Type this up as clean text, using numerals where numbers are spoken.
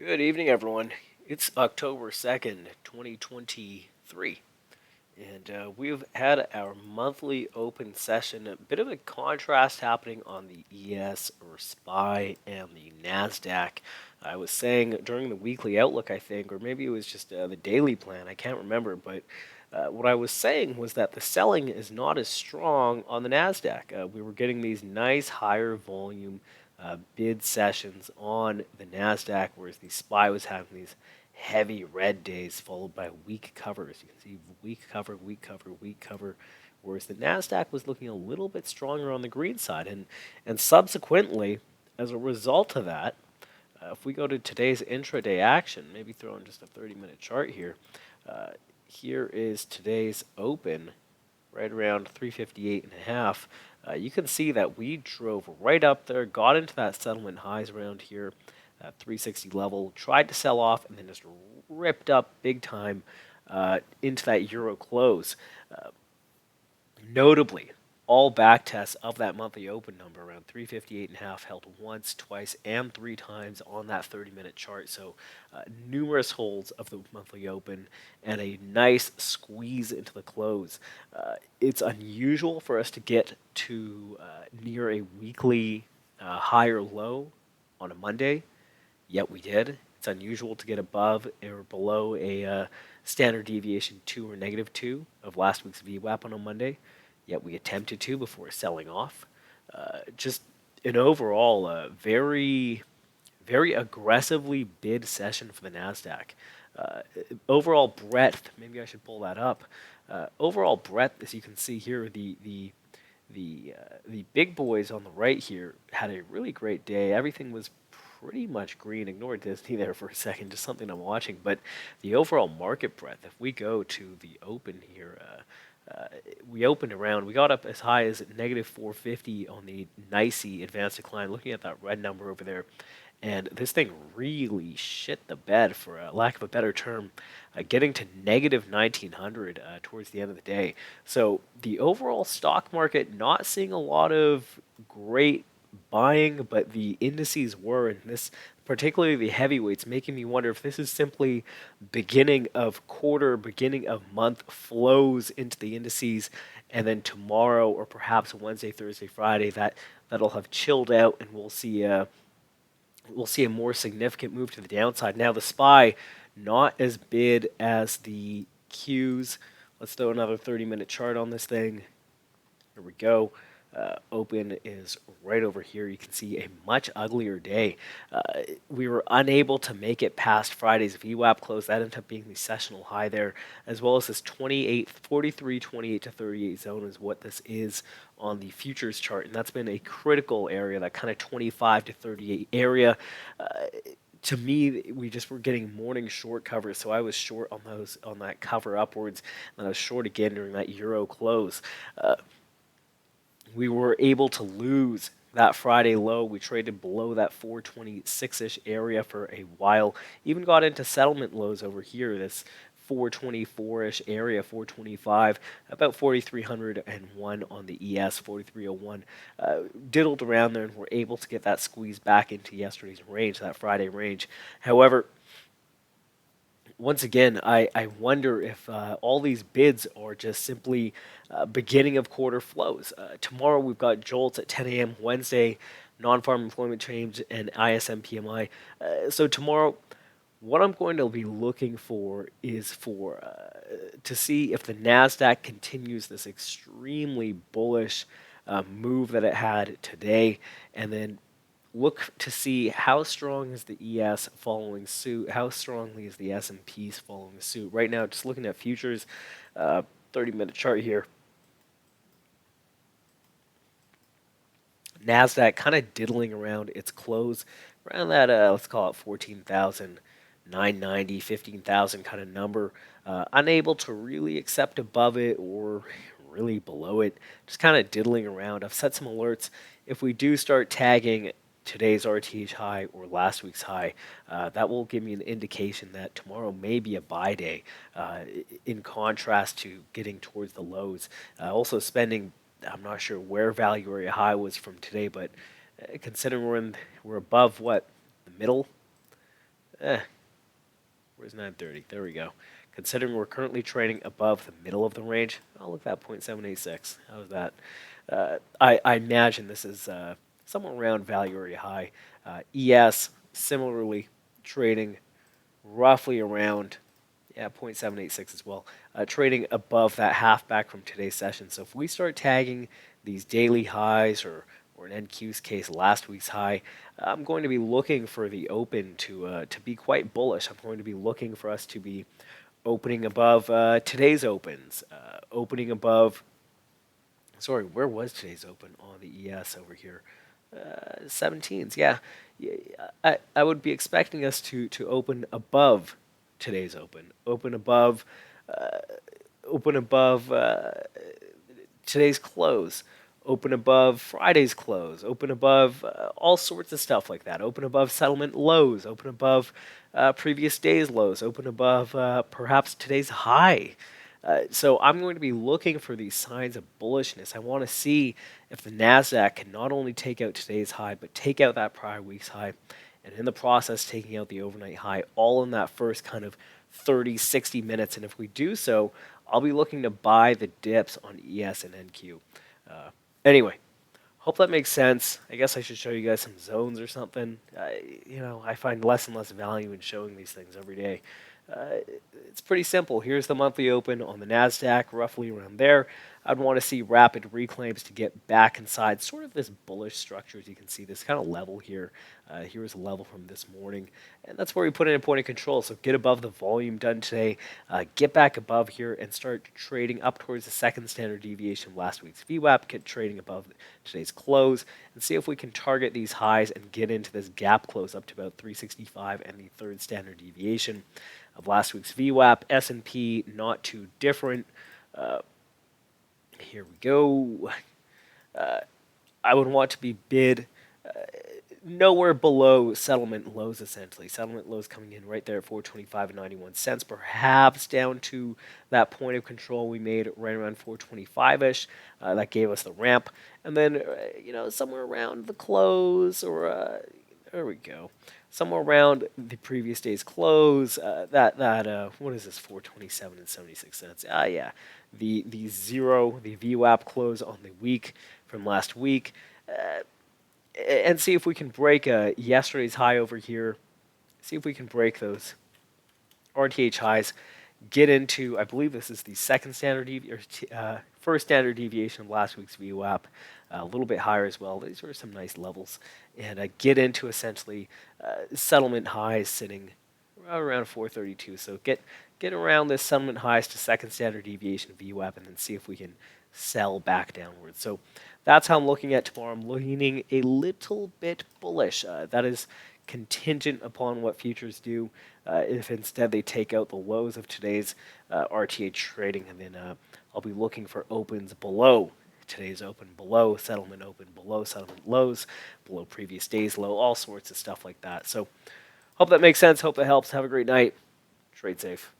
Good evening, everyone. It's October 2nd, 2023, and we've had our monthly open session. A bit of a contrast happening on the ES or SPY and the NASDAQ. I was saying during the weekly outlook, I think, or maybe it was just the daily plan, I can't remember, but what I was saying was that the selling is not as strong on the NASDAQ. We were getting these nice higher volume bid sessions on the NASDAQ, whereas the SPY was having these heavy red days followed by weak covers. You can see weak cover, weak cover, weak cover, whereas the NASDAQ was looking a little bit stronger on the green side. And subsequently, as a result of that, if we go to today's intraday action, maybe throw in just a 30-minute chart here, here is today's open right around 358.5. You can see that we drove right up there, got into that settlement highs around here, 360 level, tried to sell off, and then just ripped up big time into that euro close. Notably, all back tests of that monthly open number around 358.5 held once, twice, and three times on that 30-minute chart. So numerous holds of the monthly open and a nice squeeze into the close. It's unusual for us to get to near a weekly high or low on a Monday, yet we did. It's unusual to get above or below a standard deviation 2 or -2 of last week's VWAP on a Monday, yet we attempted to before selling off. Just an overall very, very aggressively bid session for the NASDAQ. Overall breadth, maybe I should pull that up. Overall breadth, as you can see here, the big boys on the right here had a really great day. Everything was pretty much green. Ignore Disney there for a second, just something I'm watching. But the overall market breadth, if we go to the open here, we opened around, we got up as high as -450 on the NYSE advanced decline, looking at that red number over there. And this thing really shit the bed, for a lack of a better term, getting to -1900 towards the end of the day. So the overall stock market not seeing a lot of great buying, but the indices were, and this particularly the heavyweights, making me wonder if this is simply beginning of quarter, beginning of month flows into the indices, and then tomorrow or perhaps Wednesday, Thursday, Friday, that'll have chilled out, and we'll see a more significant move to the downside. Now the SPY not as bid as the Qs. Let's throw another 30-minute chart on this thing. Here we go. Open is right over here. You can see a much uglier day. We were unable to make it past Friday's VWAP close. That ended up being the sessional high there, as well as this 43, 28 to 38 zone is what this is on the futures chart, and that's been a critical area, that kind of 25 to 38 area. To me, we just were getting morning short covers, so I was short on that cover upwards, and I was short again during that euro close. We were able to lose that Friday low. We traded below that 426-ish area for a while. Even got into settlement lows over here, this 424-ish area, 425, about 4,301 on the ES, 4,301. Diddled around there and were able to get that squeeze back into yesterday's range, that Friday range. However, once again, I wonder if all these bids are just simply beginning of quarter flows. Tomorrow we've got jolts at 10 a.m. Wednesday, non-farm employment change and ISM PMI. So tomorrow, what I'm going to be looking for is to see if the NASDAQ continues this extremely bullish move that it had today, and then look to see how strong is the ES following suit, how strongly is the S&Ps following suit. Right now, just looking at futures, 30-minute chart here. NASDAQ kind of diddling around its close, around that, let's call it 14,990, 15,000 kind of number. Unable to really accept above it or really below it, just kind of diddling around. I've set some alerts. If we do start tagging today's RTH high or last week's high, that will give me an indication that tomorrow may be a buy day, in contrast to getting towards the lows. Also spending, I'm not sure where value area high was from today, but considering we're above what, the middle, Where's 930? There we go. Considering we're currently trading above the middle of the range, oh, look at that 0.786. How's that? I imagine this is somewhere around value area high. ES, similarly, trading roughly around 0.786 as well, trading above that half back from today's session. So if we start tagging these daily highs, or in NQ's case, last week's high, I'm going to be looking for the open to be quite bullish. I'm going to be looking for us to be opening above today's opens, opening above. Sorry, where was today's open on the ES over here? 17s, yeah. I would be expecting us to open above today's open above, uh, open above today's close, open above Friday's close, open above all sorts of stuff like that, open above settlement lows, open above previous day's lows, open above perhaps today's high. So I'm going to be looking for these signs of bullishness. I want to see if the NASDAQ can not only take out today's high, but take out that prior week's high, and in the process, taking out the overnight high, all in that first kind of 30, 60 minutes. And if we do so, I'll be looking to buy the dips on ES and NQ. Anyway, hope that makes sense. I guess I should show you guys some zones or something. I find less and less value in showing these things every day. It's pretty simple. Here's the monthly open on the NASDAQ, roughly around there. I'd want to see rapid reclaims to get back inside sort of this bullish structure. As you can see, this kind of level here. Here's a level from this morning, and that's where we put in a point of control. So get above the volume done today, get back above here, and start trading up towards the second standard deviation of last week's VWAP, get trading above today's close, and see if we can target these highs and get into this gap close up to about 365 and the third standard deviation of last week's VWAP. S&P, not too different. Here we go. I would want to be bid nowhere below settlement lows, essentially. Settlement lows coming in right there at 425 and 91 cents, perhaps down to that point of control we made right around 425-ish. That gave us the ramp. And then, somewhere around the close, or there we go. Somewhere around the previous day's close, what is this, 427 and 76 cents? Yeah, the VWAP close on the week from last week, and see if we can break yesterday's high over here. See if we can break those RTH highs. Get into, I believe this is the first standard deviation of last week's VWAP, a little bit higher as well. These are some nice levels, and get into essentially settlement highs sitting around 432. So get around this settlement highs to second standard deviation of VWAP, and then see if we can sell back downwards. So that's how I'm looking at tomorrow. I'm leaning a little bit bullish. That is contingent upon what futures do. If instead they take out the lows of today's RTH trading, and then I'll be looking for opens below today's open, below settlement open, below settlement lows, below previous day's low, all sorts of stuff like that. So hope that makes sense. Hope that helps. Have a great night. Trade safe.